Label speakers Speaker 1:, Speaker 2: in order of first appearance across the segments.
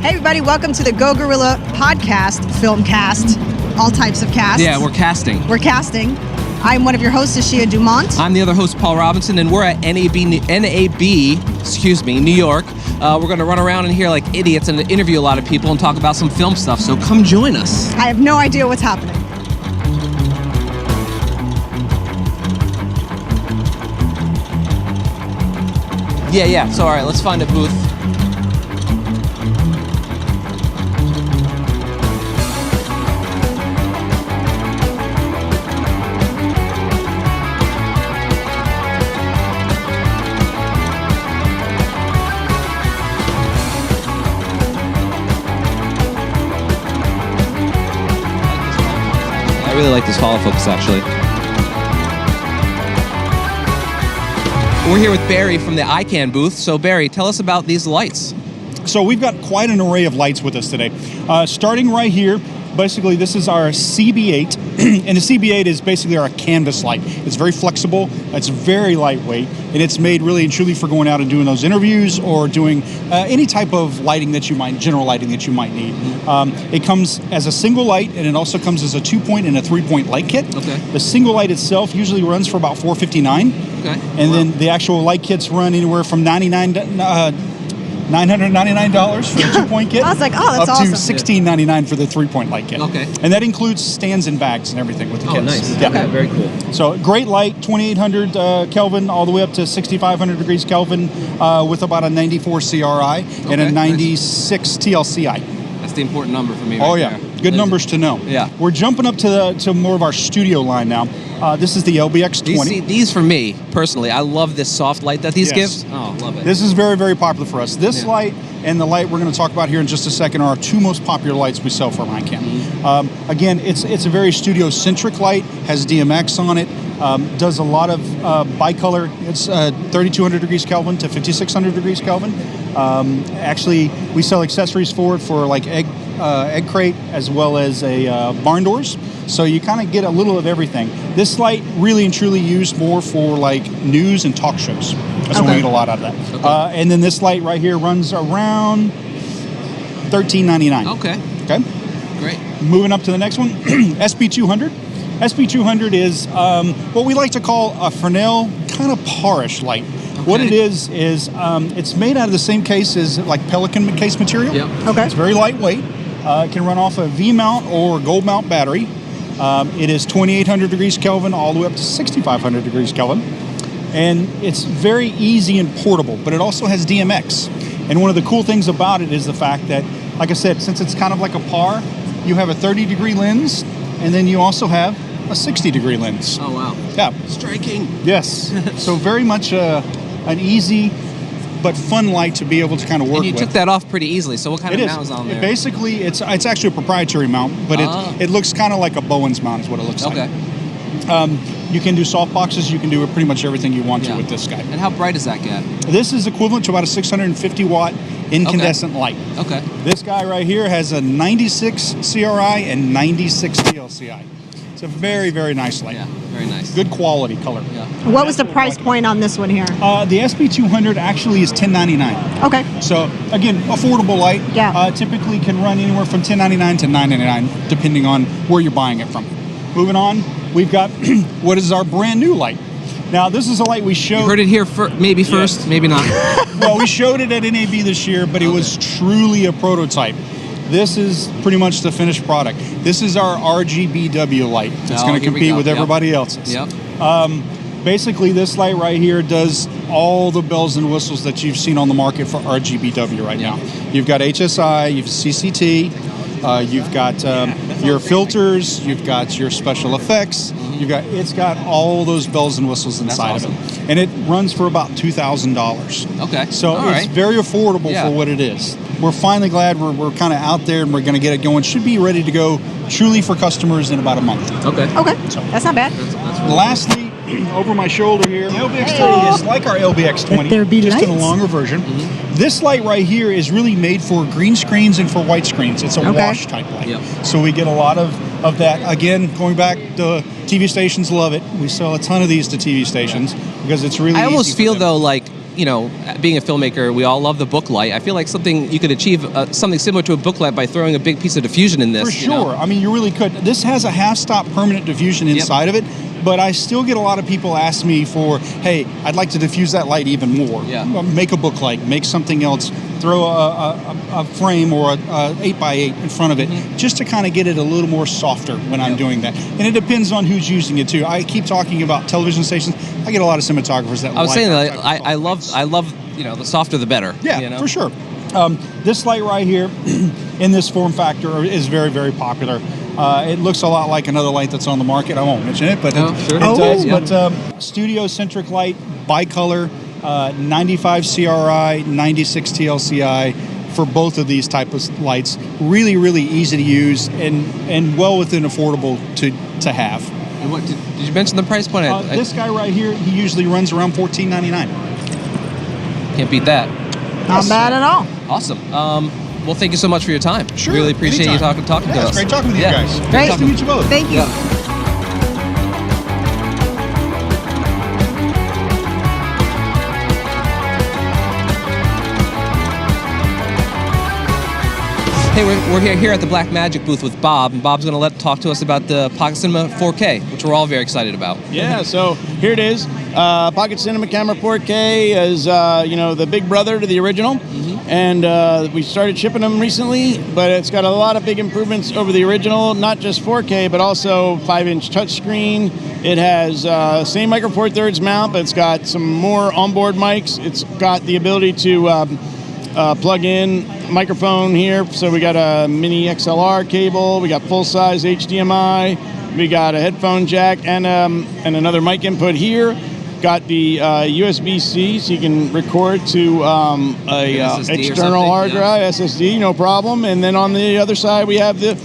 Speaker 1: Hey everybody, welcome to the Go Guerilla podcast, Filmcast, all types of casts.
Speaker 2: Yeah, we're casting.
Speaker 1: We're casting. I'm one of your hosts, Ashia Dumont.
Speaker 2: I'm the other host, Paul Robinson, and we're at NAB, New York. We're going to run around in here like idiots and interview a lot of people and talk about some film stuff, so come join us.
Speaker 1: I have no idea what's happening.
Speaker 2: Yeah, so all right, let's find a booth. I really like this follow focus, actually. We're here with Barry from the Ikan booth. So Barry, tell us about these lights.
Speaker 3: So we've got quite an array of lights with us today. Starting right here, basically this is our CB8, and the CB8 is basically our canvas light. It's very flexible, it's very lightweight, and it's made really and truly for going out and doing those interviews or doing any type of lighting that you might, general lighting that you might need. It comes as a single light, and it also comes as a 2-point and a 3-point light kit. Okay. The single light itself usually runs for about $459. Okay. And then the actual light kits run anywhere from $999 for the 2-point kit.
Speaker 1: I was like, oh, that's
Speaker 3: up
Speaker 1: awesome.
Speaker 3: to $16.99 for the 3-point light kit.
Speaker 2: Okay.
Speaker 3: And that includes stands and bags and everything with the kits.
Speaker 2: Oh, nice.
Speaker 3: Yeah.
Speaker 2: Okay, very cool.
Speaker 3: So great light, 2800 Kelvin, all the way up to 6500 degrees Kelvin with about a 94 CRI and a 96 TLCI.
Speaker 2: That's the important number for me.
Speaker 3: Oh,
Speaker 2: right
Speaker 3: yeah.
Speaker 2: there.
Speaker 3: Good numbers to know.
Speaker 2: Yeah.
Speaker 3: We're jumping up to more of our studio line now. This is the LBX20.
Speaker 2: These for me, personally, I love this soft light that these gives. Oh, love it.
Speaker 3: This is very, very popular for us. This light and the light we're going to talk about here in just a second are our two most popular lights we sell from Ikan. Again, it's a very studio-centric light, has DMX on it, does a lot of bicolor. It's 3200 degrees Kelvin to 5600 degrees Kelvin. Actually, we sell accessories for it for like egg crate as well as a barn doors. So you kind of get a little of everything. This light really and truly used more for like news and talk shows. That's when we get a lot out of that. Okay. And then this light right here runs around $13.99.
Speaker 2: Okay.
Speaker 3: Okay.
Speaker 2: Great.
Speaker 3: Moving up to the next one, SB200. SB200 is what we like to call a Fresnel kind of parish light. Okay. What it is it's made out of the same case as like Pelican case material.
Speaker 2: Yep.
Speaker 3: Okay. It's very lightweight. It can run off a V-mount or gold mount battery. It is 2800 degrees Kelvin all the way up to 6500 degrees Kelvin. And it's very easy and portable, but it also has DMX. And one of the cool things about it is the fact that, like I said, since it's kind of like a par, you have a 30-degree lens, and then you also have a 60-degree lens.
Speaker 2: Oh, wow.
Speaker 3: Yeah.
Speaker 2: Striking.
Speaker 3: Yes. So very much an easy but fun light to be able to kind of work with.
Speaker 2: And you took that off pretty easily, so what kind of mount is on there?
Speaker 3: Basically, it's actually a proprietary mount, but it looks kind of like a Bowens mount is what it looks like. Okay. You can do soft boxes, you can do pretty much everything you want to with this guy.
Speaker 2: And how bright does that get?
Speaker 3: This is equivalent to about a 650 watt incandescent light. Okay. This guy right here has a 96 CRI and 96 TLCI. It's a very, very nice light.
Speaker 2: Yeah, very nice.
Speaker 3: Good quality color.
Speaker 2: Yeah.
Speaker 1: What was the price point on this one here?
Speaker 3: The SB200 actually is $10.99.
Speaker 1: Okay.
Speaker 3: So again, affordable light.
Speaker 1: Yeah.
Speaker 3: Typically can run anywhere from $10.99 to $9.99, depending on where you're buying it from. Moving on, we've got what is our brand new light. Now, this is a light we showed.
Speaker 2: You heard it here maybe first, maybe not.
Speaker 3: Well, we showed it at NAB this year, but it was truly a prototype. This is pretty much the finished product. This is our RGBW light. It's going to compete with everybody else's. Yep. Basically, this light right here does all the bells and whistles that you've seen on the market for RGBW right now. You've got HSI, you've CCT, you've got your filters, you've got your special effects. It's got all those bells and whistles inside of it, and it runs for about $2,000. Okay, so it's very affordable for what it is. We're finally glad we're kind of out there and we're going to get it going. Should be ready to go truly for customers in about a month.
Speaker 1: Okay, so that's not bad.
Speaker 2: That's really
Speaker 3: lastly, over my shoulder here, the LBX30 is like our LBX20, just in a longer version. This light right here is really made for green screens and for white screens. It's a wash type light. So we get a lot of that. Again, going back, the TV stations love it. We sell a ton of these to TV stations because it's really
Speaker 2: I almost feel though like you know, being a filmmaker, we all love the book light. I feel like you could achieve something similar to a book light by throwing a big piece of diffusion in this.
Speaker 3: For sure. I mean, you really could. This has a half-stop permanent diffusion inside of it, but I still get a lot of people ask me for, hey, I'd like to diffuse that light even more.
Speaker 2: Yeah.
Speaker 3: Make a book light, make something else, throw a frame or a 8x8 in front of it, just to kind of get it a little more softer when I'm doing that. And it depends on who's using it too. I keep talking about television stations. I get a lot of cinematographers that
Speaker 2: I was
Speaker 3: like
Speaker 2: saying
Speaker 3: that
Speaker 2: that I love, you know, the softer the better.
Speaker 3: Yeah,
Speaker 2: you know?
Speaker 3: for sure. This light right here in this form factor is very, very popular. It looks a lot like another light that's on the market. I won't mention it, but it does.
Speaker 2: Yeah.
Speaker 3: But studio-centric light, bicolor, 95 CRI, 96 TLCI for both of these type of lights. Really, really easy to use and well within affordable to have.
Speaker 2: And what, did you mention the price point?
Speaker 3: This guy right here, he usually runs around $14.99.
Speaker 2: Can't beat that.
Speaker 1: Not bad at all.
Speaker 2: Awesome. Well, thank you so much for your time.
Speaker 3: Sure.
Speaker 2: Really appreciate
Speaker 3: anytime.
Speaker 2: you talking to us.
Speaker 3: It's great talking with you guys.
Speaker 1: Great
Speaker 3: Nice to meet you both.
Speaker 1: Thank you.
Speaker 2: Hey, we're here at the Blackmagic booth with Bob, and Bob's going to talk to us about the Pocket Cinema 4K, which we're all very excited about.
Speaker 4: Yeah, so here it is. Pocket Cinema Camera 4K is, you know, the big brother to the original. And we started shipping them recently, but it's got a lot of big improvements over the original, not just 4K, but also 5-inch touchscreen. It has same Micro Four Thirds mount, but it's got some more onboard mics. It's got the ability to plug in microphone here. So we got a mini XLR cable, we got full-size HDMI, we got a headphone jack and another mic input here. Got the USB-C, so you can record to a external hard drive, SSD, no problem. And then on the other side, we have the,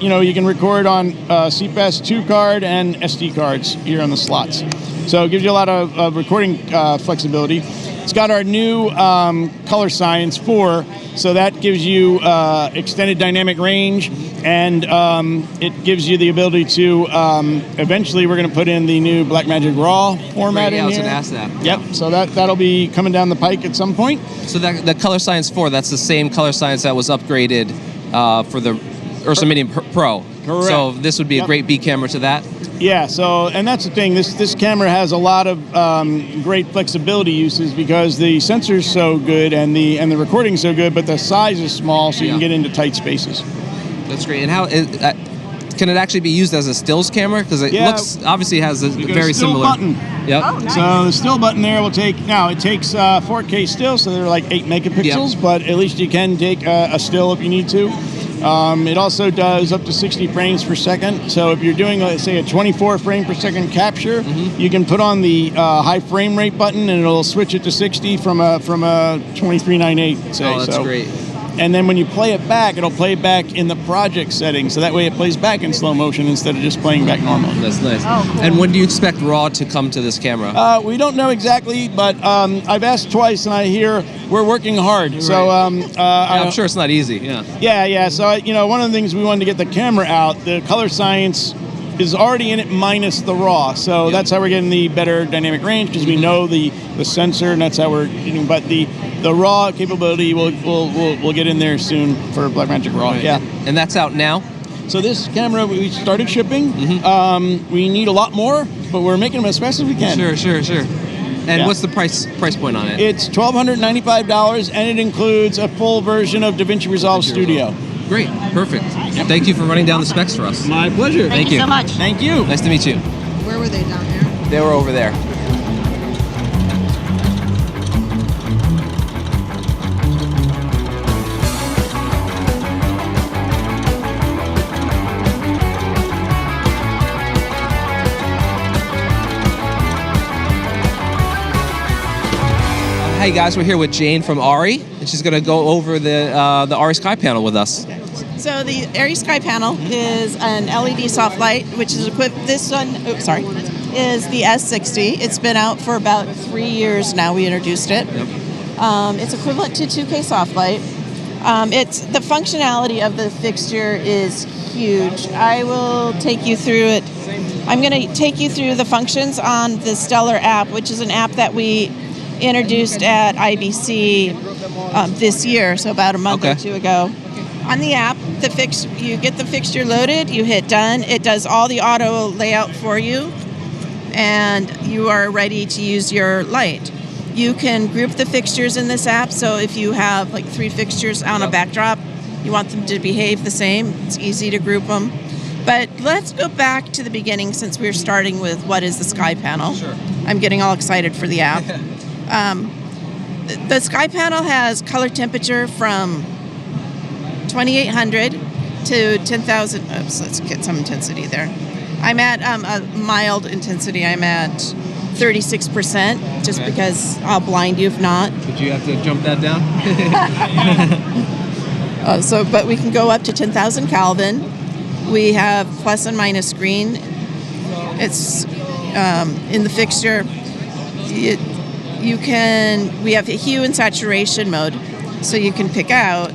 Speaker 4: you know, you can record on CPAS 2 card and SD cards here on the slots. So it gives you a lot of recording flexibility. It's got our new Color Science 4, so that gives you extended dynamic range, and it gives you the ability to, eventually we're going to put in the new Blackmagic RAW format in here.
Speaker 2: I was going to ask that.
Speaker 4: Yep, so that'll be coming down the pike at some point.
Speaker 2: So that the Color Science 4, that's the same Color Science that was upgraded for the Ursa Mini Pro.
Speaker 4: Correct.
Speaker 2: So this would be a great B camera to that.
Speaker 4: Yeah, so, and that's the thing, this camera has a lot of great flexibility uses because the sensor's so good and the recording's so good, but the size is small, so you can get into tight spaces.
Speaker 2: That's great. And how can it actually be used as a stills camera? Because it looks, obviously has a very
Speaker 4: still
Speaker 2: similar
Speaker 4: button.
Speaker 2: Yep.
Speaker 1: Oh, nice.
Speaker 4: So the still button there will take, now it takes 4K still, so they're like 8 megapixels, but at least you can take a still if you need to. It also does up to 60 frames per second. So if you're doing, let's say, a 24 frame per second capture, you can put on the high frame rate button and it'll switch it to 60 from a 23.98, say.
Speaker 2: Oh, that's great.
Speaker 4: And then when you play it back, it'll play back in the project setting. So that way it plays back in slow motion instead of just playing back normally.
Speaker 2: That's nice.
Speaker 1: Oh, cool.
Speaker 2: And when do you expect RAW to come to this camera?
Speaker 4: We don't know exactly, but I've asked twice and I hear we're working hard.
Speaker 2: Right.
Speaker 4: So
Speaker 2: I'm sure it's not easy. Yeah.
Speaker 4: Yeah. So, you know, one of the things we wanted to get the camera out, the Color Science is already in it minus the RAW. So that's how we're getting the better dynamic range because we know the sensor and that's how we're getting, but the RAW capability we'll get in there soon for Blackmagic RAW.
Speaker 2: Right.
Speaker 4: Yeah.
Speaker 2: And that's out now?
Speaker 4: So this camera, we started shipping. We need a lot more, but we're making them as fast as we can.
Speaker 2: Sure. And what's the price point on it?
Speaker 4: It's $1,295, and it includes a full version of DaVinci Resolve Studio.
Speaker 2: Great, perfect. Thank you for running down the specs for us.
Speaker 4: My pleasure.
Speaker 1: Thank you so much.
Speaker 4: Thank you.
Speaker 2: Nice to meet you.
Speaker 1: Where were they down there?
Speaker 2: They were over there. Hey guys, we're here with Jane from Arri, and she's going to go over the Arri Sky panel with us.
Speaker 5: So the Arri Sky panel is an LED soft light, which is equipped. This one, is the S60. It's been out for about 3 years now. We introduced it.
Speaker 2: Yep.
Speaker 5: It's equivalent to 2K soft light. It's the functionality of the fixture is huge. I will take you through it. I'm going to take you through the functions on the Stellar app, which is an app that we introduced at IBC this year, so about a month or two ago. On the app, you get the fixture loaded, you hit done, it does all the auto layout for you, and you are ready to use your light. You can group the fixtures in this app, so if you have like 3 fixtures on a backdrop, you want them to behave the same, it's easy to group them. But let's go back to the beginning, since we're starting with what is the sky panel.
Speaker 2: Sure.
Speaker 5: I'm getting all excited for the app. The sky panel has color temperature from 2800 to 10,000. Oops, let's get some intensity there. I'm at a mild intensity. I'm at 36%, just because I'll blind you if not.
Speaker 2: Would you have to jump that down?
Speaker 5: But we can go up to 10,000 Kelvin. We have plus and minus screen. It's in the fixture. We have a hue and saturation mode, so you can pick out.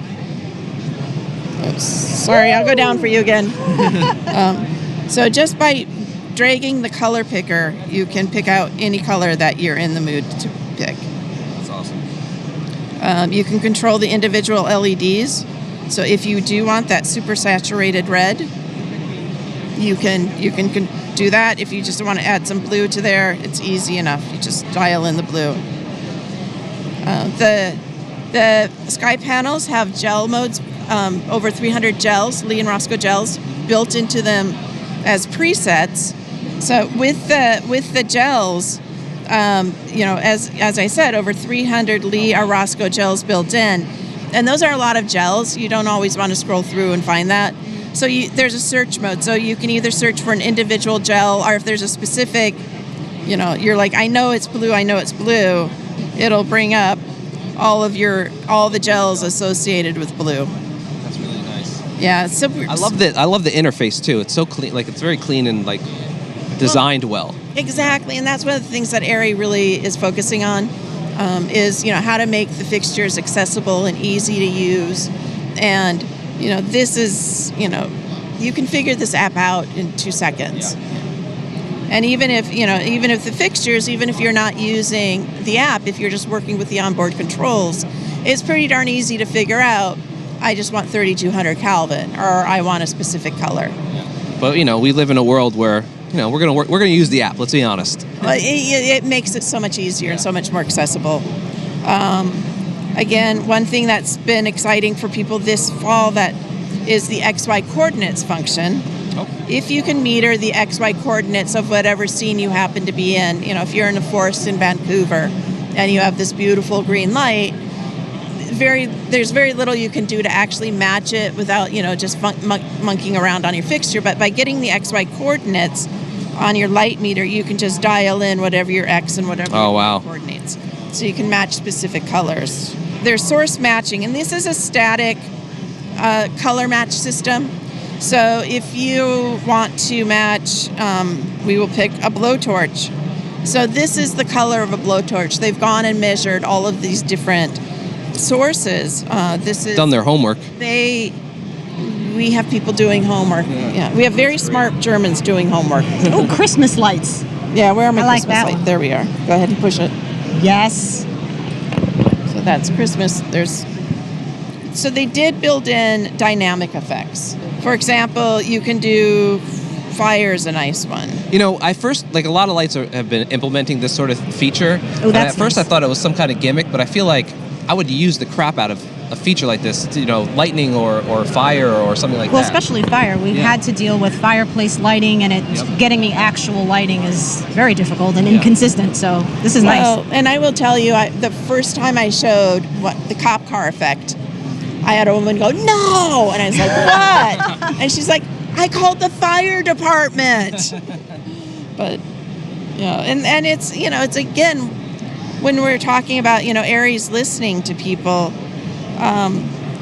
Speaker 5: Oops, sorry, I'll go down for you again. So just by dragging the color picker, you can pick out any color that you're in the mood to pick.
Speaker 2: That's awesome.
Speaker 5: You can control the individual LEDs. So if you do want that super saturated red, you can do that. If you just want to add some blue to there, it's easy enough. You just dial in the blue. The sky panels have gel modes, over 300 gels, Lee and Roscoe gels, built into them as presets. So with the gels, as I said, over 300 Lee or Roscoe gels built in. And those are a lot of gels. You don't always want to scroll through and find that. So there's a search mode. So you can either search for an individual gel, or if there's a specific, you're like, I know it's blue, it'll bring up all the gels associated with blue.
Speaker 2: That's really nice.
Speaker 5: Yeah, it's super.
Speaker 2: I love the interface too. It's so clean, like it's very clean and like designed well.
Speaker 5: Exactly, and that's one of the things that Arri really is focusing on. Is how to make the fixtures accessible and easy to use, and this is you can figure this app out in 2 seconds.
Speaker 2: Yeah.
Speaker 5: And even if the fixtures, even if you're not using the app, if you're just working with the onboard controls, it's pretty darn easy to figure out. I just want 3200 Kelvin, or I want a specific color.
Speaker 2: Yeah. But we live in a world where we're gonna use the app. Let's be honest.
Speaker 5: Well, it makes it so much easier and so much more accessible. Again, one thing that's been exciting for people this fall is the XY coordinates function.
Speaker 2: Oh.
Speaker 5: If you can meter the XY coordinates of whatever scene you happen to be in, if you're in a forest in Vancouver and you have this beautiful green light, there's very little you can do to actually match it without just monkeying around on your fixture. But by getting the XY coordinates on your light meter, you can just dial in whatever your X and whatever your Y coordinates. So you can match specific colors. There's source matching, and this is a static color match system. So if you want to match, we will pick a blowtorch. So this is the color of a blowtorch. They've gone and measured all of these different sources. This is
Speaker 2: done their homework.
Speaker 5: We have people doing homework. Yeah, we have very smart Germans doing homework.
Speaker 1: Oh, Christmas lights.
Speaker 5: Yeah, where are my
Speaker 1: like
Speaker 5: Christmas
Speaker 1: that
Speaker 5: lights?
Speaker 1: one.
Speaker 5: There we are. Go ahead and push it.
Speaker 1: Yes.
Speaker 5: So that's Christmas. So they did build in dynamic effects. For example, you can do fire is a nice one.
Speaker 2: I first, a lot of lights have been implementing this sort of feature.
Speaker 1: Oh, that's
Speaker 2: at first
Speaker 1: nice.
Speaker 2: I thought it was some kind of gimmick, but I feel like I would use the crap out of a feature like this, lightning or fire or something like
Speaker 1: Well,
Speaker 2: that.
Speaker 1: especially fire. We've had to deal with fireplace lighting, and getting the actual lighting is very difficult and inconsistent. So this is nice.
Speaker 5: And I will tell you, the first time I showed the cop car effect, I had a woman go, "No!" And I was like, "What?" And she's like, "I called the fire department." But and it's it's again, when we're talking about Arri's listening to people,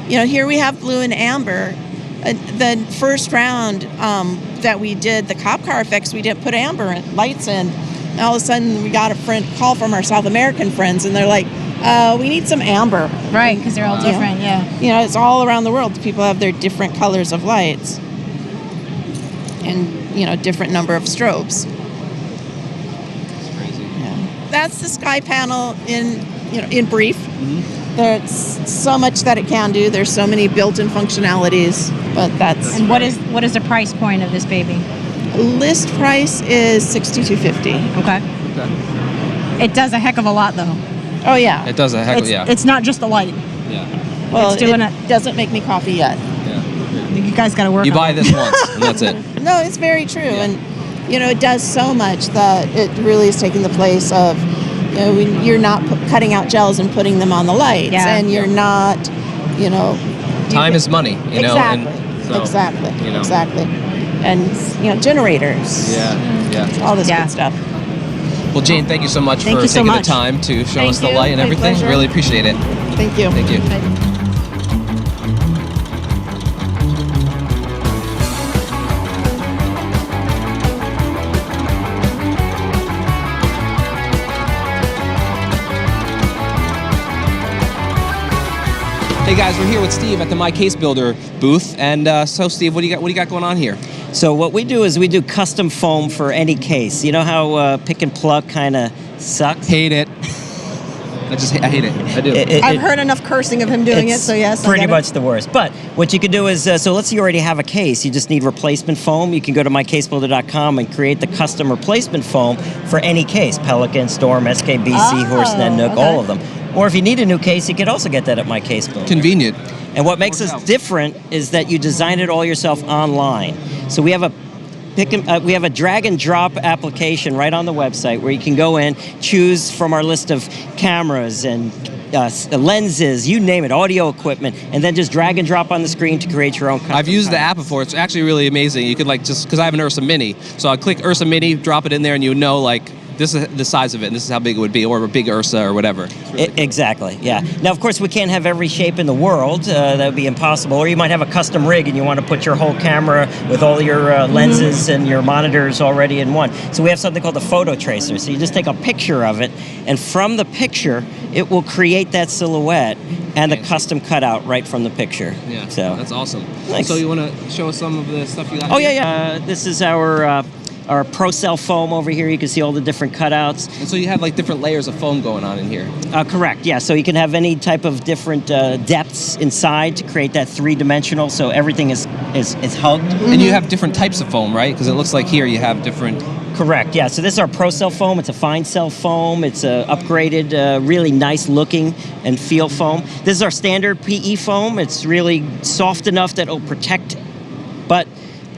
Speaker 5: here we have blue and amber. The first round that we did the cop car effects, we didn't put amber lights in. And all of a sudden, we got a call from our South American friends, and they're like, we need some amber.
Speaker 1: Right, because they're all different,
Speaker 5: It's all around the world. People have their different colors of lights and, different number of strobes.
Speaker 2: It's crazy.
Speaker 5: Yeah. that's the Sky panel in brief. There's so much that it can do. There's so many built-in functionalities, but that's.
Speaker 1: And what is the price point of this baby?
Speaker 5: List price is $6,250.
Speaker 1: Okay. It does a heck of a lot, though.
Speaker 5: Oh yeah.
Speaker 2: It does a heck of
Speaker 1: It's not just the light.
Speaker 2: Yeah.
Speaker 5: Well,
Speaker 1: it's doing
Speaker 5: it doesn't make me coffee yet.
Speaker 2: Yeah.
Speaker 1: You guys got to work.
Speaker 2: You
Speaker 1: on
Speaker 2: buy
Speaker 1: it.
Speaker 2: this once, and that's it.
Speaker 5: No, it's very true, and it does so much that it really is taking the place of. You're not cutting out gels and putting them on the lights, and you're not,
Speaker 2: Time is money,
Speaker 5: Exactly.
Speaker 2: And so,
Speaker 5: exactly. Exactly. And generators.
Speaker 2: Yeah.
Speaker 5: All this good stuff.
Speaker 2: Well, Jane, thank you so much for
Speaker 1: you so
Speaker 2: taking
Speaker 1: much.
Speaker 2: the time to show
Speaker 5: Thank
Speaker 2: us the
Speaker 5: you.
Speaker 2: light and
Speaker 5: My
Speaker 2: everything.
Speaker 5: pleasure.
Speaker 2: Really appreciate it.
Speaker 5: Thank you.
Speaker 2: Thank you. Hey guys, we're here with Steve at the My Case Builder booth, and so Steve, what do you got going on here?
Speaker 6: So what we do is we do custom foam for any case. You know how pick and pluck kind of sucks?
Speaker 2: Hate it. I hate it. I do.
Speaker 1: I've heard enough cursing of him doing it, so yes.
Speaker 6: Pretty much the worst. But what you can do is, so let's say you already have a case, you just need replacement foam. You can go to mycasebuilder.com and create the custom replacement foam for any case: Pelican, Storm, SKBC, Horsenet, Nook, all of them. Or if you need a new case, you could also get that at My Case Builder.
Speaker 2: Convenient.
Speaker 6: And what makes us different is that you design it all yourself online. So we have a drag and drop application right on the website where you can go in, choose from our list of cameras and lenses, you name it, audio equipment, and then just drag and drop on the screen to create your own custom
Speaker 2: I've used the
Speaker 6: tiles.
Speaker 2: app before. It's actually really amazing. You could just because I have an Ursa Mini, so I click Ursa Mini, drop it in there, and this is the size of it, and this is how big it would be, or a big Ursa or whatever.
Speaker 6: Exactly, yeah. Now, of course, we can't have every shape in the world. That would be impossible. Or you might have a custom rig and you want to put your whole camera with all your lenses and your monitors already in one. So we have something called a photo tracer. So you just take a picture of it, and from the picture, it will create that silhouette and the custom cutout right from the picture.
Speaker 2: Yeah,
Speaker 6: so
Speaker 2: that's awesome.
Speaker 6: Thanks.
Speaker 2: So you want to show us some of the stuff you got
Speaker 6: Oh,
Speaker 2: here?
Speaker 6: yeah. This is our ProCell foam over here. You can see all the different cutouts.
Speaker 2: And so you have different layers of foam going on in here.
Speaker 6: Correct, yeah. So you can have any type of different depths inside to create that three-dimensional, so everything is hugged.
Speaker 2: And you have different types of foam, right? Because it looks like here you have different...
Speaker 6: Correct, yeah. So this is our ProCell foam. It's a fine cell foam. It's a upgraded, really nice looking and feel foam. This is our standard PE foam. It's really soft enough that it'll protect, but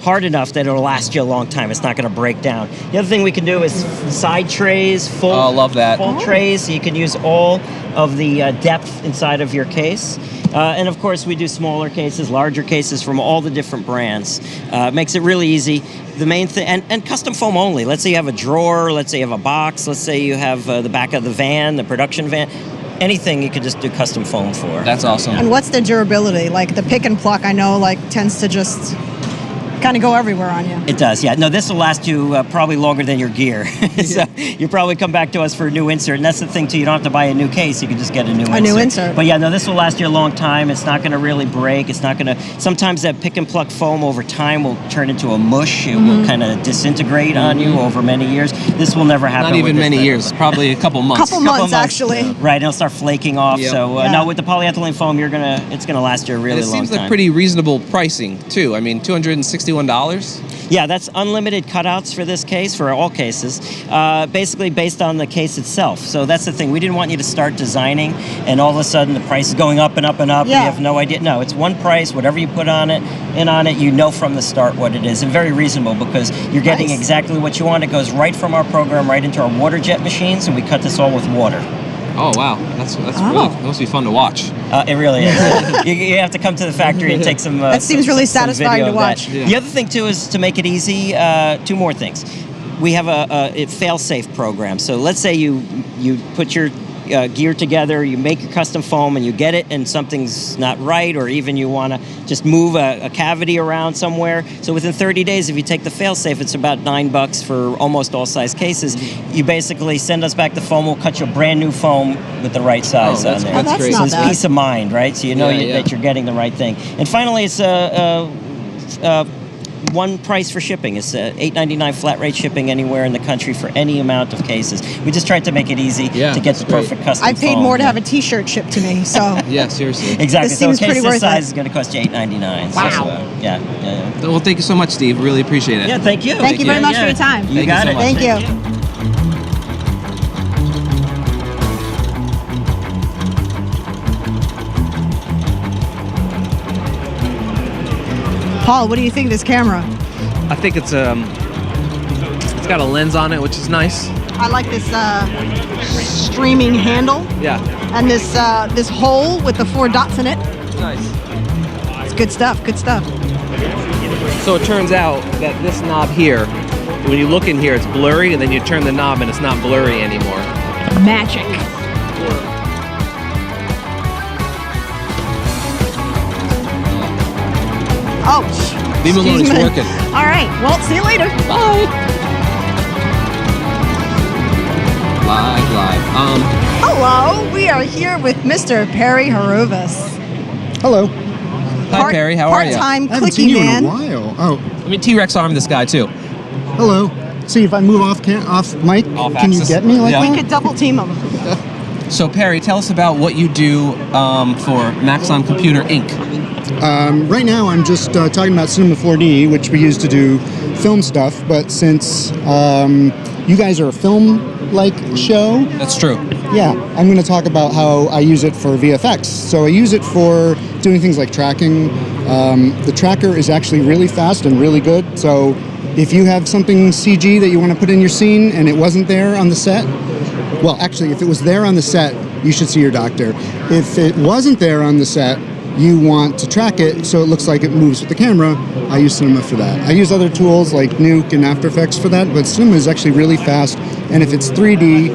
Speaker 6: hard enough that it'll last you a long time. It's not going to break down. The other thing we can do is side trays, full,
Speaker 2: love that.
Speaker 6: full trays, so you can use all of the depth inside of your case. And of course, we do smaller cases, larger cases from all the different brands. It makes it really easy. The main thing, and custom foam only. Let's say you have a drawer, let's say you have a box, let's say you have the back of the van, the production van. Anything you could just do custom foam for.
Speaker 2: That's awesome.
Speaker 1: And what's the durability? Like the pick and pluck, I know, tends to just kind of go everywhere on you.
Speaker 6: It does, yeah. No, this will last you probably longer than your gear. So you probably come back to us for a new insert, and that's the thing too. You don't have to buy a new case; you can just get a new insert. But yeah, no, this will last you a long time. It's not going to really break. It's not going to. Sometimes that pick and pluck foam over time will turn into a mush. It will kind of disintegrate on you over many years. This will never happen.
Speaker 2: Not even
Speaker 6: with
Speaker 2: many
Speaker 6: this
Speaker 2: years, probably a couple months.
Speaker 1: Couple months, actually.
Speaker 6: Right, and it'll start flaking off.
Speaker 2: Yep.
Speaker 6: So now with the polyethylene foam, it's gonna last you a really
Speaker 2: And it
Speaker 6: long
Speaker 2: seems
Speaker 6: time.
Speaker 2: like pretty reasonable pricing too. I mean, $261.
Speaker 6: Yeah, that's unlimited cutouts for this case, for all cases, basically based on the case itself. So that's the thing. We didn't want you to start designing and all of a sudden the price is going up and up and up and you have no idea. No, it's one price, whatever you put on it, you know from the start what it is, and very reasonable because you're getting exactly what you want. It goes right from our program right into our water jet machines, and we cut this all with water.
Speaker 2: Oh wow, that's really, that must be fun to watch.
Speaker 6: It really is. you have to come to the factory and take some.
Speaker 1: That seems really satisfying to watch.
Speaker 6: The other thing too is to make it easy. Two more things. We have a fail-safe program. So let's say you put your gear together, you make your custom foam, and you get it, and something's not right, or even you want to just move a cavity around somewhere. So within 30 days, if you take the fail-safe, it's about $9 for almost all size cases. You basically send us back the foam. We'll cut you a brand new foam with the right size on there.
Speaker 2: That's great.
Speaker 6: So it's peace of mind, right? So you know that you're getting the right thing. And finally, it's one price for shipping. It's $8.99 flat rate shipping anywhere in the country for any amount of cases. We just tried to make it easy to get the perfect custom
Speaker 1: I paid
Speaker 6: foam.
Speaker 1: more to have a T-shirt shipped to me, so.
Speaker 2: Yeah, seriously.
Speaker 6: Exactly.
Speaker 1: This
Speaker 6: So a
Speaker 1: seems
Speaker 6: case
Speaker 1: pretty
Speaker 6: this
Speaker 1: worth
Speaker 6: size
Speaker 1: it.
Speaker 6: is going to cost you $8.99.
Speaker 1: Wow.
Speaker 6: So, yeah.
Speaker 2: Well, thank you so much, Steve. Really appreciate it.
Speaker 6: Yeah, thank you.
Speaker 1: Thank you very much for your time.
Speaker 6: You
Speaker 2: Thank you
Speaker 6: got
Speaker 2: so
Speaker 6: it.
Speaker 2: much.
Speaker 1: Thank you. Paul, what do you think of this camera?
Speaker 2: I think it's got a lens on it, which is nice.
Speaker 1: I like this streaming handle
Speaker 2: Yeah,
Speaker 1: and this hole with the 4 dots in it.
Speaker 2: nice.
Speaker 1: It's good stuff. Good stuff.
Speaker 2: So it turns out that this knob here, when you look in here, it's blurry, and then you turn the knob and it's not blurry anymore.
Speaker 1: Magic. Oh,
Speaker 2: Leave him alone,
Speaker 1: excuse
Speaker 2: it's
Speaker 1: me.
Speaker 2: working.
Speaker 1: All right. Well, see you later.
Speaker 2: Bye. Live.
Speaker 1: Hello. We are here with Mr. Perry Haruvas.
Speaker 3: Hello.
Speaker 2: Hi, Perry. How are you?
Speaker 1: Part-time
Speaker 3: I haven't seen
Speaker 1: clicky
Speaker 3: you
Speaker 1: man.
Speaker 3: in a while. Oh,
Speaker 2: Let me T-Rex arm this guy too.
Speaker 3: hello. See, if I move off mic,
Speaker 2: Off
Speaker 3: can you
Speaker 2: axis.
Speaker 3: get me like
Speaker 2: Yeah.
Speaker 1: We
Speaker 3: that?
Speaker 1: could double team him.
Speaker 2: So Perry, tell us about what you do for Maxon Computer Inc.
Speaker 3: Right now, I'm just talking about Cinema 4D, which we use to do film stuff. But since you guys are a film-like show,
Speaker 2: That's true.
Speaker 3: yeah, I'm going to talk about how I use it for VFX. So I use it for doing things like tracking. The tracker is actually really fast and really good. So if you have something CG that you want to put in your scene and it wasn't there on the set, well, actually, if it was there on the set, you should see your doctor. If it wasn't there on the set, you want to track it so it looks like it moves with the camera, I use Cinema for that. I use other tools like Nuke and After Effects for that, but Cinema is actually really fast. And if it's 3D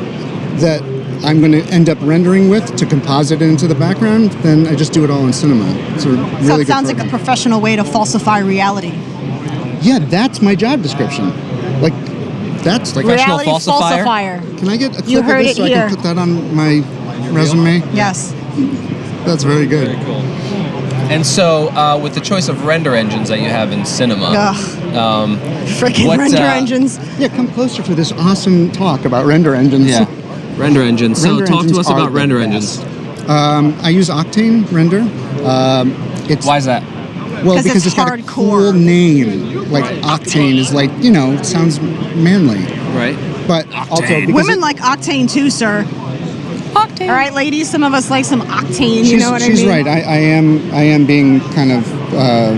Speaker 3: that I'm going to end up rendering with to composite it into the background, then I just do it all in Cinema. It's a really
Speaker 1: So
Speaker 3: good
Speaker 1: it sounds like a
Speaker 3: program.
Speaker 1: professional way to falsify reality.
Speaker 3: Yeah, that's my job description. Like, that's like,
Speaker 2: Professional
Speaker 1: Reality
Speaker 2: falsifier?
Speaker 1: falsifier.
Speaker 3: can I get a
Speaker 1: You
Speaker 3: clip of
Speaker 1: heard
Speaker 3: this
Speaker 1: it
Speaker 3: so I
Speaker 1: here.
Speaker 3: can put that on my resume?
Speaker 1: Yes.
Speaker 3: That's very good.
Speaker 2: Cool. And so, with the choice of render engines that you have in Cinema,
Speaker 1: Ugh. Freaking
Speaker 2: what,
Speaker 1: render engines.
Speaker 3: Yeah, come closer for this awesome talk about render engines.
Speaker 2: yeah, render engines. So
Speaker 3: Render
Speaker 2: talk to
Speaker 3: engines
Speaker 2: us
Speaker 3: are
Speaker 2: about
Speaker 3: the
Speaker 2: render
Speaker 3: best.
Speaker 2: engines.
Speaker 3: I use Octane Render. It's
Speaker 2: Why is that?
Speaker 3: well
Speaker 1: 'Cause
Speaker 3: because
Speaker 1: it's
Speaker 3: it's got a
Speaker 1: hardcore.
Speaker 3: cool name. Like Octane is like, you know, it sounds manly.
Speaker 2: Right.
Speaker 3: But also because
Speaker 1: Women like octane too, sir. Octane. All right, ladies. Some of us like some octane. You know what I mean?
Speaker 3: she's right. I am being kind of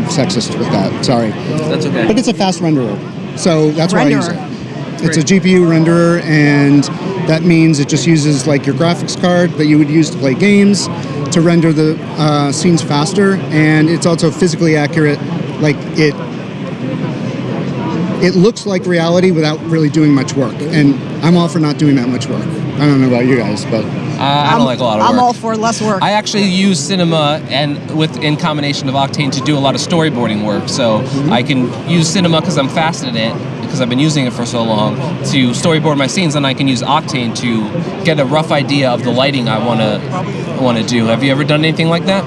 Speaker 3: sexist with that. Sorry.
Speaker 2: That's okay.
Speaker 3: But it's a fast renderer, so that's why I use
Speaker 1: Renderer.
Speaker 3: it. It's a GPU renderer, and that means it just uses like your graphics card that you would use to play games to render the scenes faster, and it's also physically accurate. Like it looks like reality without really doing much work, and I'm all for not doing that much work. I don't know about you guys, but
Speaker 2: I don't like a lot of work.
Speaker 1: I'm all for less work.
Speaker 2: I actually use Cinema and in combination of Octane to do a lot of storyboarding work. So I can use Cinema because I'm fast at it, because I've been using it for so long, to storyboard my scenes, and I can use Octane to get a rough idea of the lighting I want to do. Have you ever done anything like that?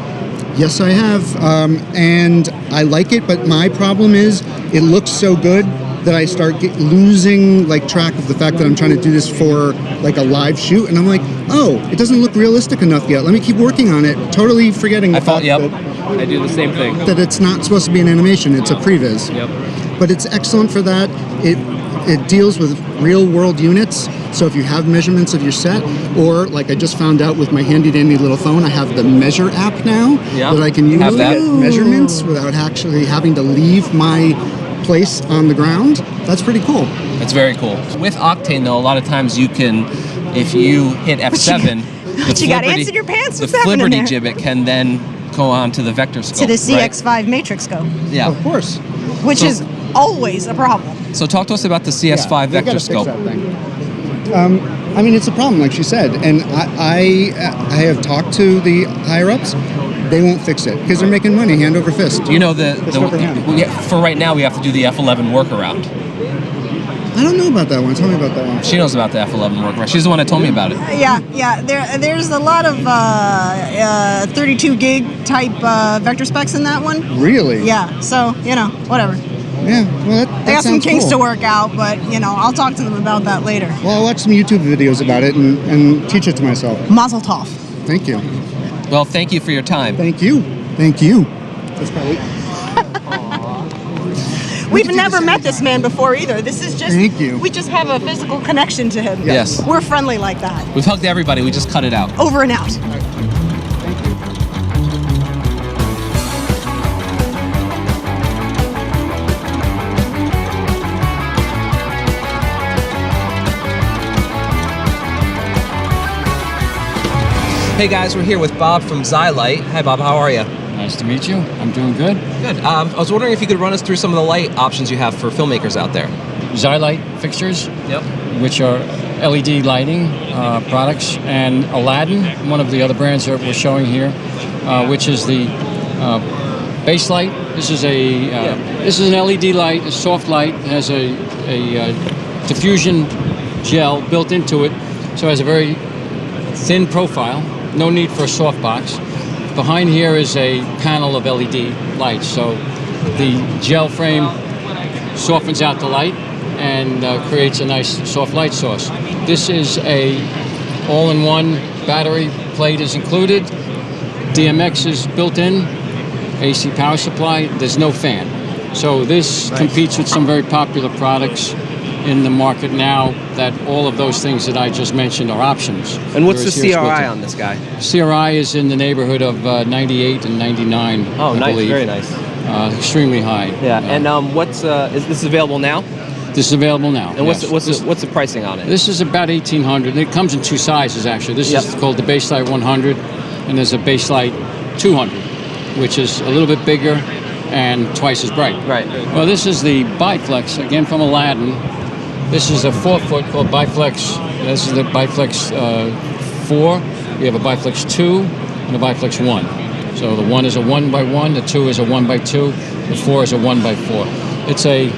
Speaker 3: yes, I have, and I like it. But my problem is it looks so good that I start losing like track of the fact that I'm trying to do this for like a live shoot, and I'm like, oh, it doesn't look realistic enough yet. Let me keep working on it, totally forgetting the fact
Speaker 2: I do the same thing.
Speaker 3: that it's not supposed to be an animation; it's a previs.
Speaker 2: Yep.
Speaker 3: But it's excellent for that. It deals with real world units. So if you have measurements of your set, or like I just found out with my handy dandy little phone, I have the Measure app now
Speaker 2: Yeah,
Speaker 3: that I can use
Speaker 2: have
Speaker 3: to
Speaker 2: that.
Speaker 3: get measurements without actually having to leave my place on the ground. That's pretty cool.
Speaker 2: It's very cool. With Octane, though, a lot of times you can, if you hit F7,
Speaker 1: but you got ants in your pants?
Speaker 2: The
Speaker 1: What's happening
Speaker 2: Flipperty
Speaker 1: there?
Speaker 2: Gibbet can then go on to the vector scope.
Speaker 1: To the
Speaker 2: right?
Speaker 1: CX5 matrix scope,
Speaker 2: Yeah.
Speaker 3: Of course.
Speaker 1: which
Speaker 2: So-
Speaker 1: is always a problem.
Speaker 2: So talk to us about the CS5
Speaker 3: Yeah, we
Speaker 2: vector
Speaker 3: gotta fix
Speaker 2: scope.
Speaker 3: that thing. I mean, it's a problem, like she said, and I have talked to the higher ups. They won't fix it because they're making money hand over fist.
Speaker 2: You know,
Speaker 3: Fist over hand.
Speaker 2: for right now, we have to do the F11 workaround.
Speaker 3: I don't know about that one. Tell me about that one.
Speaker 2: She knows about the F11 workaround. She's the one that told me about it.
Speaker 1: Yeah. There's a lot of 32 gig type vector specs in that one.
Speaker 3: Really?
Speaker 1: Yeah. So whatever.
Speaker 7: Yeah, well, that
Speaker 1: They got some
Speaker 7: sounds
Speaker 1: kinks
Speaker 7: cool.
Speaker 1: to work out, but I'll talk to them about that later.
Speaker 7: Well, I'll watch some YouTube videos about it and teach it to myself.
Speaker 1: Mazel tov.
Speaker 7: Thank you.
Speaker 2: Well, thank you for your time.
Speaker 7: Thank you. Thank you. That's probably...
Speaker 1: We've never met this man before either. This is just...
Speaker 7: Thank you.
Speaker 1: We just have a physical connection to him.
Speaker 2: Yes.
Speaker 1: We're friendly like that.
Speaker 2: We've hugged everybody. We just cut it out.
Speaker 1: Over and out.
Speaker 2: Hey guys, we're here with Bob from Zylight. Hi Bob, how are you?
Speaker 8: Nice to meet you. I'm doing good.
Speaker 2: Good. I was wondering if you could run us through some of the light options you have for filmmakers out there.
Speaker 8: Zylight fixtures,
Speaker 2: Yep.
Speaker 8: which are LED lighting products, and Aladdin, one of the other brands that we're showing here, which is the base light. This is this is an LED light, a soft light. It has a diffusion gel built into it, so it has a very thin profile. No need for a softbox. Behind here is a panel of LED lights, so the gel frame softens out the light and creates a nice soft light source. This is a all-in-one battery plate is included. DMX is built in, AC power supply. There's no fan. So this competes with some very popular products in the market now that all of those things that I just mentioned are options.
Speaker 2: And what's the
Speaker 8: Whereas here's
Speaker 2: CRI
Speaker 8: built in.
Speaker 2: on this guy?
Speaker 8: CRI is in the neighborhood of 98 and 99.
Speaker 2: Oh,
Speaker 8: I
Speaker 2: nice.
Speaker 8: believe.
Speaker 2: Very nice.
Speaker 8: Extremely high.
Speaker 2: Yeah. And is this available now?
Speaker 8: This is available now.
Speaker 2: And
Speaker 8: yes.
Speaker 2: what's the pricing on it?
Speaker 8: This is about $1,800. It comes in two sizes actually. This is called the Baselight 100, and there's a Baselight 200, which is a little bit bigger and twice as bright.
Speaker 2: Right.
Speaker 8: Well, this is the Biflex, again from Aladdin. This is a 4-foot called Biflex. This is the Biflex 4. We have a Biflex 2 and a Biflex 1. So the 1 is a 1x1, the 2 is a 1x2, the 4 is a 1x4. It's a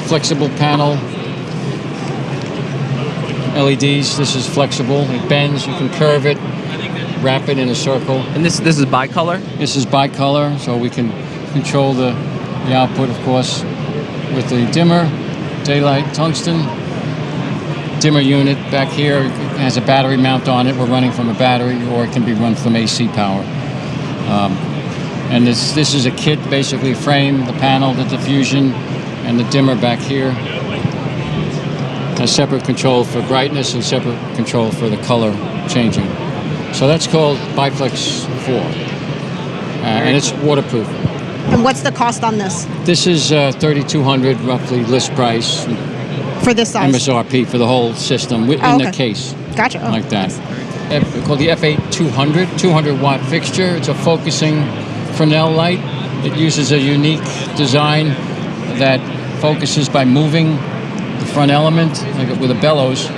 Speaker 8: flexible panel. LEDs, this is flexible. It bends, you can curve it, wrap it in a circle.
Speaker 2: And this is bicolor?
Speaker 8: This is bicolor, so we can control the output, of course, with the dimmer, daylight, tungsten. Dimmer unit back here has a battery mount on it. We're running from a battery, or it can be run from AC power. And this is a kit, basically frame, the panel, the diffusion, and the dimmer back here. A separate control for brightness and separate control for the color changing. So that's called Biflex 4. And it's waterproof.
Speaker 1: And what's the cost on this?
Speaker 8: This is $3,200 roughly list price.
Speaker 1: For this size?
Speaker 8: MSRP for the whole system in the case.
Speaker 1: Gotcha.
Speaker 8: Like that. Called the F8 200, 200-watt fixture. It's a focusing Fresnel light. It uses a unique design that focuses by moving the front element with a bellows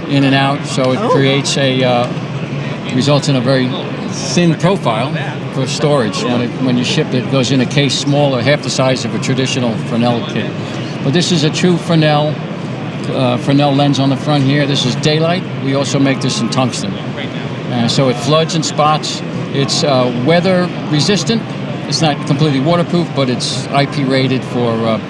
Speaker 8: in and out. So it creates results in a very thin profile for storage. When you ship it, it goes in a case smaller, half the size of a traditional Fresnel kit. But this is a true Fresnel lens on the front here. This is daylight. We also make this in tungsten. So it floods and spots. It's weather resistant. It's not completely waterproof, but it's IP rated for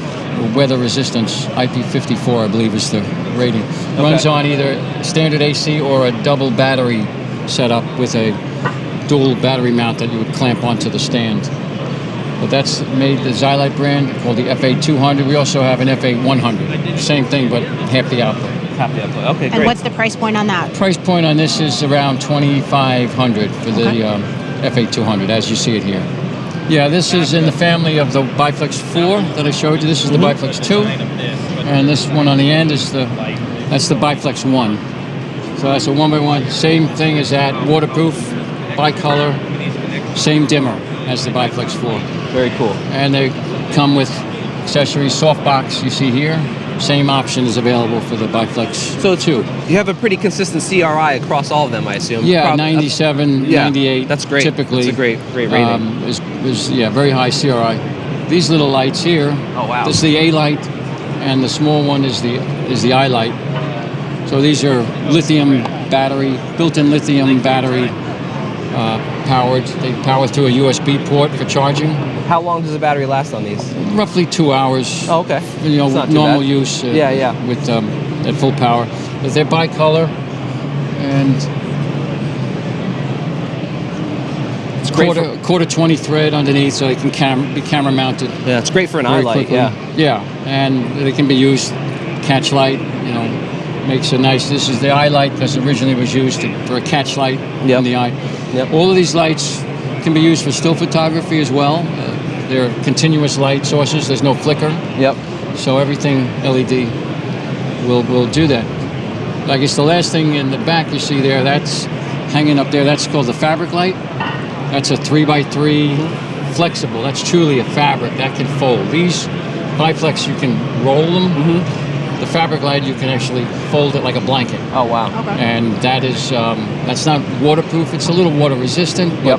Speaker 8: weather resistance. IP54, I believe, is the rating. Runs on either standard AC or a double battery setup with a dual battery mount that you would clamp onto the stand. But that's made the Zylight brand called the F8 200. We also have an F8 100. Same thing, but half the output.
Speaker 2: Half the output. Okay, great.
Speaker 1: And what's the price point on that?
Speaker 8: Price point on this is around $2,500 for the F8 200, as you see it here. Yeah, this is in the family of the Biflex 4 that I showed you. This is the Biflex 2, and this one on the end is that's the Biflex 1. So that's a 1x1. Same thing as that, waterproof, bicolor, same dimmer as the Biflex 4.
Speaker 2: Very cool.
Speaker 8: And they come with accessories, softbox you see here. Same option is available for the Biflex 2.
Speaker 2: You have a pretty consistent CRI across all of them, I assume.
Speaker 8: Yeah, 97, 98.
Speaker 2: That's great.
Speaker 8: Typically,
Speaker 2: that's a great rating.
Speaker 8: Is very high CRI. These little lights here.
Speaker 2: Oh wow.
Speaker 8: This is the A light, and the small one is the I light. So these are lithium battery, built-in lithium battery powered. They power through a USB port for charging.
Speaker 2: How long does the battery last on these?
Speaker 8: Roughly 2 hours.
Speaker 2: Oh, okay.
Speaker 8: You know,
Speaker 2: It's not too
Speaker 8: normal
Speaker 2: bad.
Speaker 8: use.
Speaker 2: Yeah.
Speaker 8: With at full power. But they're bicolor and
Speaker 2: It's great
Speaker 8: quarter 20 thread underneath, so they can be camera mounted.
Speaker 2: Yeah, it's great for an
Speaker 8: very
Speaker 2: eye light.
Speaker 8: quickly. Yeah, and they can be used catch light. You know, makes a nice. This is the eye light because originally it was used for a catch light in the eye.
Speaker 2: Yep.
Speaker 8: All of these lights can be used for still photography as well. They're continuous light sources. There's no flicker.
Speaker 2: Yep.
Speaker 8: So everything LED will do that. I guess the last thing in the back you see there, that's hanging up there. That's called the fabric light. That's a 3x3 flexible. That's truly a fabric that can fold. These biflex, you can roll them. The fabric light, you can actually fold it like a blanket.
Speaker 2: Oh, wow.
Speaker 1: Okay.
Speaker 8: And that is, that's not waterproof. It's a little water resistant, but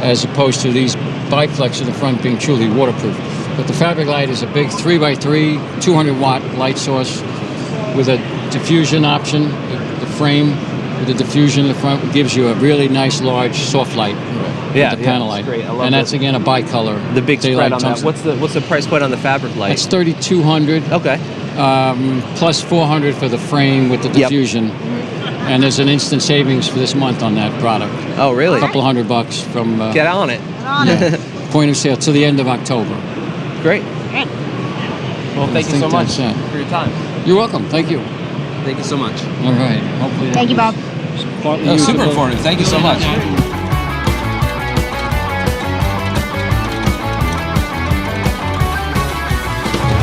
Speaker 8: as opposed to these biflex in the front being truly waterproof. But the fabric light is a big 3x3, 200-watt light source with a diffusion option. The frame with the diffusion in the front gives you a really nice, large, soft light.
Speaker 2: Yeah,
Speaker 8: the panel light.
Speaker 2: Great. I love
Speaker 8: and that's again a bicolor.
Speaker 2: The big spread
Speaker 8: daylight
Speaker 2: on that.
Speaker 8: tungsten.
Speaker 2: What's the price point on the fabric light?
Speaker 8: It's $3,200.
Speaker 2: Okay.
Speaker 8: Plus $400 for the frame with the diffusion. And there's an instant savings for this month on that product.
Speaker 2: Oh, really?
Speaker 8: A couple $100 from
Speaker 2: Get on it.
Speaker 8: point of sale till the end of October.
Speaker 2: Great. Well, thank you so much
Speaker 8: that's,
Speaker 2: for your time.
Speaker 8: You're welcome. Thank you.
Speaker 2: Thank you so much.
Speaker 8: All right. Hopefully.
Speaker 1: Thank you, Bob.
Speaker 2: Super informative. Thank you so much.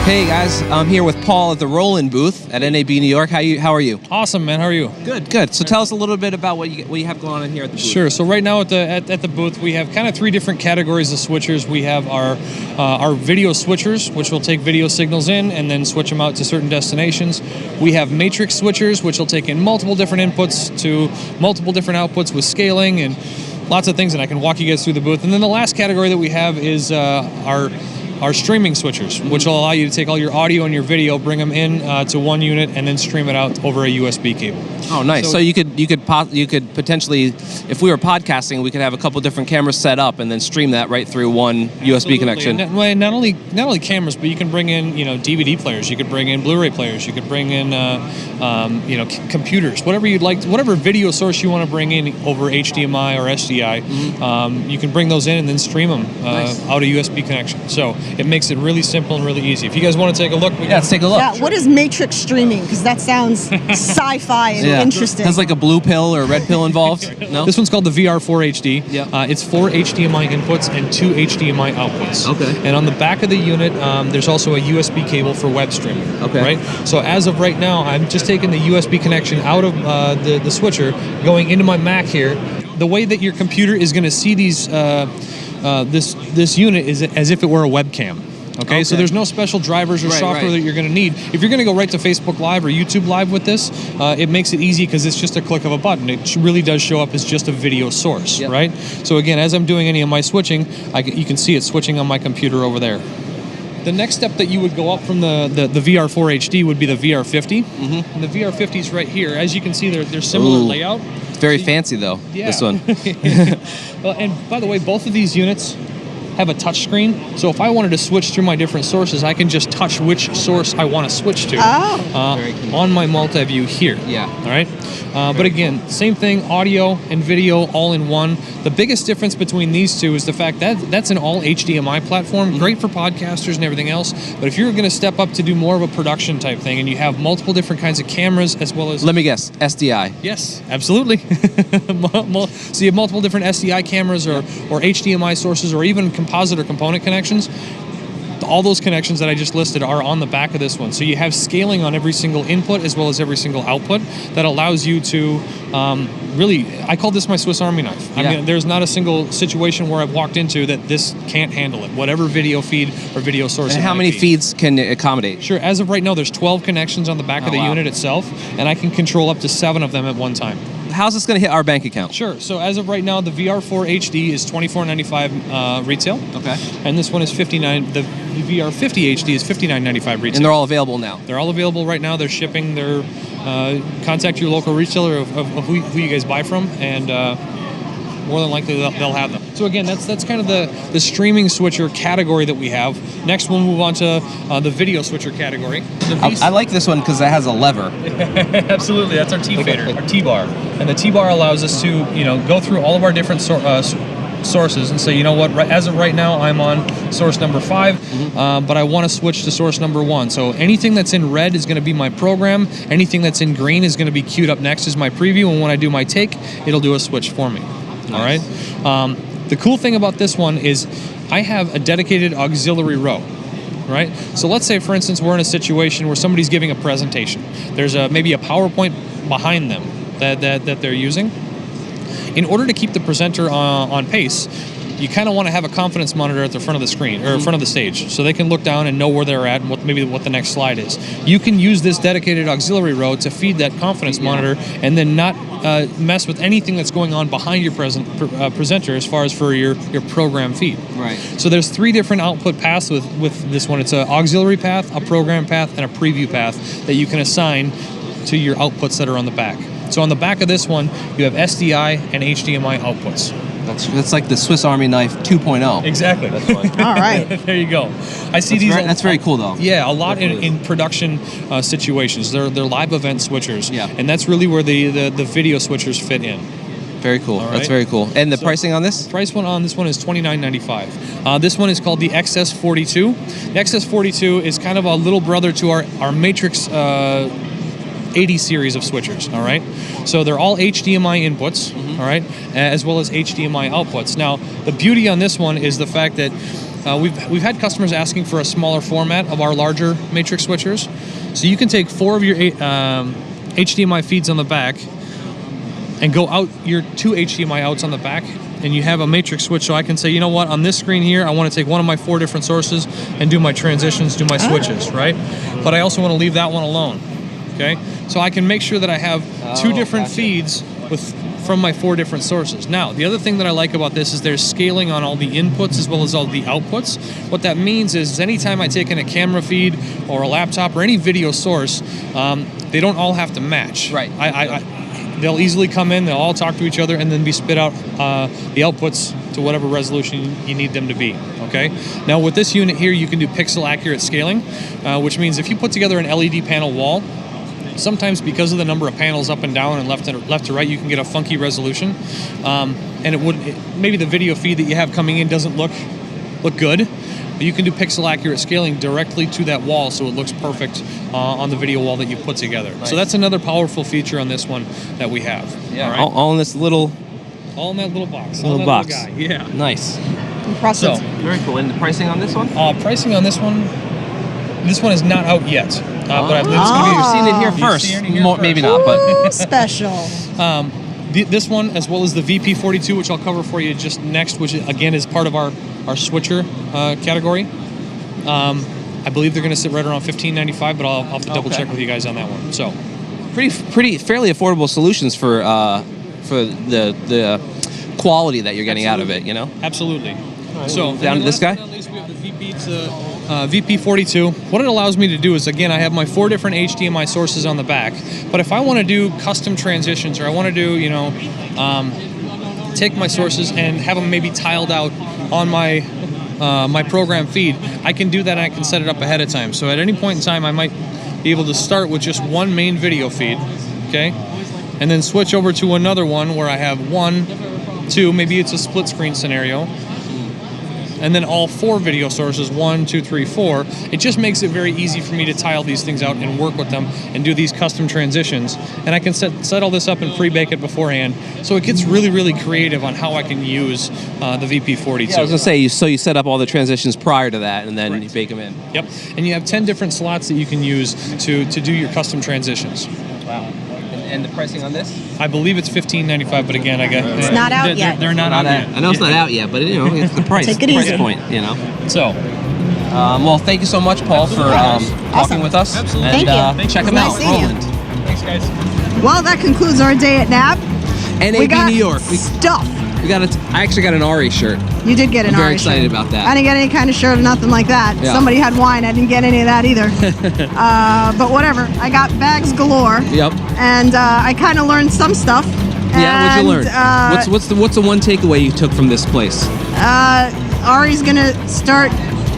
Speaker 2: Hey guys, I'm here with Paul at the Roland booth at NAB New York. How are you?
Speaker 9: Awesome, man. How are you?
Speaker 2: Good. So tell us a little bit about what you have going on here at the booth.
Speaker 9: Sure. So right now at the booth, we have kind of three different categories of switchers. We have our video switchers, which will take video signals in and then switch them out to certain destinations. We have matrix switchers, which will take in multiple different inputs to multiple different outputs with scaling and lots of things, and I can walk you guys through the booth. And then the last category that we have is our streaming switchers, which will allow you to take all your audio and your video, bring them in to one unit, and then stream it out over a USB cable.
Speaker 2: Oh, nice. So you could potentially, if we were podcasting, we could have a couple different cameras set up and then stream that right through one USB connection.
Speaker 9: And not only cameras, but you can bring in DVD players. You could bring in Blu-ray players. You could bring in computers. Whatever you'd like, whatever video source you want to bring in over HDMI or SDI, you can bring those in and then stream them out a USB connection. So it makes it really simple and really easy. If you guys want to take a look,
Speaker 2: let's take a look.
Speaker 1: Yeah, what is matrix streaming? Because that sounds sci-fi and interesting.
Speaker 2: Has like a blue pill or a red pill involved? No?
Speaker 9: This one's called the VR4 HD.
Speaker 2: Yeah.
Speaker 9: It's 4 HDMI inputs and 2 HDMI outputs.
Speaker 2: Okay.
Speaker 9: And on the back of the unit, there's also a USB cable for web streaming.
Speaker 2: Okay.
Speaker 9: Right. So as of right now, I'm just taking the USB connection out of the switcher, going into my Mac here. The way that your computer is going to see these this unit is as if it were a webcam. Okay, so there's no special drivers or software that you're going to need. If you're going to go right to Facebook Live or YouTube Live with this, it makes it easy because it's just a click of a button. It really does show up as just a video source, right? So again, as I'm doing any of my switching, you can see it switching on my computer over there. The next step that you would go up from the VR4 HD would be the VR50. And the VR50 is right here. As you can see, they're similar layout.
Speaker 2: Very fancy though, this one.
Speaker 9: Well, and by the way, both of these units have a touch screen, so if I wanted to switch through my different sources, I can just touch which source I want to switch to on my multi-view here.
Speaker 2: Yeah.
Speaker 9: All right. But again, same thing, audio and video all in one. The biggest difference between these two is the fact that that's an all HDMI platform, great for podcasters and everything else. But if you're going to step up to do more of a production type thing, and you have multiple different kinds of cameras as well as...
Speaker 2: Let me guess, SDI.
Speaker 9: Yes, absolutely. So you have multiple different SDI cameras or HDMI sources or even composite or component connections. All those connections that I just listed are on the back of this one. So you have scaling on every single input as well as every single output that allows you to really, I call this my Swiss Army knife. I mean, there's not a single situation where I've walked into that this can't handle it, whatever video feed or video source.
Speaker 2: And how many feeds can it accommodate?
Speaker 9: Sure, as of right now, there's 12 connections on the back of the unit itself, and I can control up to 7 of them at one time.
Speaker 2: How's this going to hit our bank account?
Speaker 9: Sure. So as of right now, the VR4 HD is $24.95 retail.
Speaker 2: Okay.
Speaker 9: And this one is $59. The VR50 HD is $59.95 retail.
Speaker 2: And they're all available now.
Speaker 9: They're all available right now. They're shipping. They're contact your local retailer of who you guys buy from, and more than likely they'll have them. So again, that's kind of the streaming switcher category that we have. Next, we'll move on to the video switcher category.
Speaker 2: I like this one because it has a lever.
Speaker 9: Absolutely, that's our T-fader, our T-bar. And the T-bar allows us to, go through all of our different sources and say, you know what, as of right now, I'm on source number 5, but I want to switch to source number 1. So anything that's in red is going to be my program. Anything that's in green is going to be queued up next as my preview. And when I do my take, it'll do a switch for me. Nice. All right. The cool thing about this one is I have a dedicated auxiliary row. Right? So let's say, for instance, we're in a situation where somebody's giving a presentation. There's maybe a PowerPoint behind them that they're using. In order to keep the presenter on pace, you kind of want to have a confidence monitor at the front of the screen, or front of the stage, so they can look down and know where they're at and what the next slide is. You can use this dedicated auxiliary row to feed that confidence monitor and then not mess with anything that's going on behind your presenter as far as for your program feed.
Speaker 2: Right.
Speaker 9: So there's 3 different output paths with this one. It's an auxiliary path, a program path, and a preview path that you can assign to your outputs that are on the back. So on the back of this one, you have SDI and HDMI outputs.
Speaker 2: That's like the Swiss Army knife 2.0.
Speaker 9: Exactly.
Speaker 2: That's fun.
Speaker 1: All right.
Speaker 9: There you go. I see
Speaker 2: that's very cool, though.
Speaker 9: Yeah, a lot in production situations. They're live event switchers.
Speaker 2: Yeah.
Speaker 9: And that's really where the video switchers fit in.
Speaker 2: Very cool.
Speaker 9: All right.
Speaker 2: That's very cool. And the pricing on this?
Speaker 9: Price on this one is $29.95. This one is called the XS42. The XS42 is kind of a little brother to our Matrix 80 series of switchers, all right? So they're all HDMI inputs, all right, as well as HDMI outputs. Now, the beauty on this one is the fact that we've had customers asking for a smaller format of our larger Matrix switchers. So you can take 4 of your HDMI feeds on the back and go out your 2 HDMI outs on the back, and you have a Matrix switch. So I can say, you know what, on this screen here, I want to take one of my 4 different sources and do my transitions, do my switches, right? But I also want to leave that one alone. Okay, so I can make sure that I have 2 different feeds from my 4 different sources. Now, the other thing that I like about this is there's scaling on all the inputs as well as all the outputs. What that means is anytime I take in a camera feed or a laptop or any video source, they don't all have to match.
Speaker 2: Right.
Speaker 9: They'll easily come in, they'll all talk to each other, and then be spit out the outputs to whatever resolution you need them to be, okay? Now with this unit here, you can do pixel accurate scaling, which means if you put together an LED panel wall, sometimes because of the number of panels up and down and left to right, you can get a funky resolution, and maybe the video feed that you have coming in doesn't look good, but you can do pixel accurate scaling directly to that wall, so it looks perfect on the video wall that you put together. Nice. So that's another powerful feature on this one that we have.
Speaker 2: Yeah,
Speaker 9: right?
Speaker 2: all in this little.
Speaker 9: All in that little box.
Speaker 2: Little box.
Speaker 9: Little guy. Yeah.
Speaker 2: Nice.
Speaker 1: Impressive.
Speaker 2: So, very cool. And the pricing on this one?
Speaker 9: Pricing on this one is not out yet. But I believe it's going to be.
Speaker 2: You've seen it here first. Maybe not, but
Speaker 1: special.
Speaker 9: This one, as well as the VP42, which I'll cover for you just next, which again is part of our switcher category. I believe they're going to sit right around $15.95, but I'll have to double check with you guys on that one. So,
Speaker 2: fairly affordable solutions for the quality that you're getting out of it. You know.
Speaker 9: Absolutely. So
Speaker 2: down to this guy.
Speaker 9: We have the VP42. What it allows me to do is, again, I have my 4 different HDMI sources on the back, but if I want to do custom transitions, or I want to do, take my sources and have them maybe tiled out on my program feed, I can do that, and I can set it up ahead of time. So at any point in time, I might be able to start with just one main video feed, okay, and then switch over to another one where I have 1, 2, maybe it's a split screen scenario, and then all 4 video sources, 1, 2, 3, 4. It just makes it very easy for me to tile these things out and work with them and do these custom transitions. And I can set all this up and pre-bake it beforehand. So it gets really, really creative on how I can use the VP42.
Speaker 2: Yeah, I was going to say, so you set up all the transitions prior to that, and then you bake them in.
Speaker 9: Yep. And you have 10 different slots that you can use to do your custom transitions.
Speaker 2: Wow. And the pricing on this?
Speaker 9: I believe it's $15.95, but again,
Speaker 1: it's not out yet.
Speaker 9: They're not out yet.
Speaker 2: I know it's not out yet, but it's the price.
Speaker 1: Take it easy.
Speaker 2: Price point,
Speaker 9: So,
Speaker 2: well, thank you so much, Paul, for talking with us.
Speaker 9: Absolutely.
Speaker 2: And check them out, Roland.
Speaker 9: Thanks, guys.
Speaker 1: Well, that concludes our day at NAB.
Speaker 2: NAB New York.
Speaker 1: Stuff.
Speaker 2: I actually got an Arri shirt.
Speaker 1: You did get an Arri shirt.
Speaker 2: I'm very excited about that.
Speaker 1: I didn't get any kind of shirt or nothing like that.
Speaker 2: Yeah.
Speaker 1: Somebody had wine. I didn't get any of that either. But whatever. I got bags galore.
Speaker 2: Yep.
Speaker 1: And I kind of learned some stuff.
Speaker 2: Yeah, what'd you learn? What's the one takeaway you took from this place?
Speaker 1: Arri's gonna start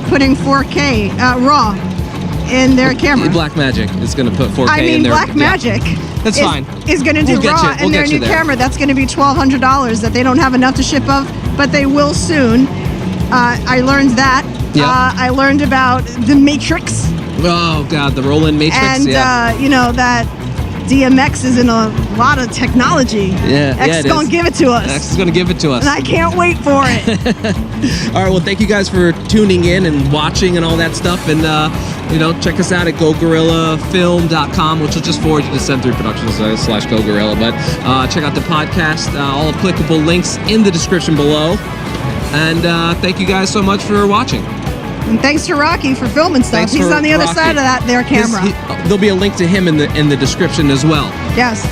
Speaker 1: putting 4K RAW in their camera.
Speaker 2: Blackmagic is gonna put 4K in their.
Speaker 1: Blackmagic.
Speaker 2: That's fine.
Speaker 1: Is going to do RAW in their new camera. That's going to be $1,200 that they don't have enough to ship of, but they will soon. I learned that.
Speaker 2: Yeah.
Speaker 1: I learned about the Matrix.
Speaker 2: Oh God, the Roland Matrix.
Speaker 1: And that DMX is in a lot of technology. X is going to give it to us.
Speaker 2: X is going to give it to us.
Speaker 1: And I can't wait for it.
Speaker 2: All right, well, thank you guys for tuning in and watching and all that stuff. And, check us out at goguerillafilm.com, which will just forward you to Century Productions /GoGorilla. But check out the podcast, all applicable links in the description below. And thank you guys so much for watching.
Speaker 1: And thanks to Rocky for filming stuff. He's on the other side of their camera.
Speaker 2: There'll be a link to him in the description as well.
Speaker 1: Yes.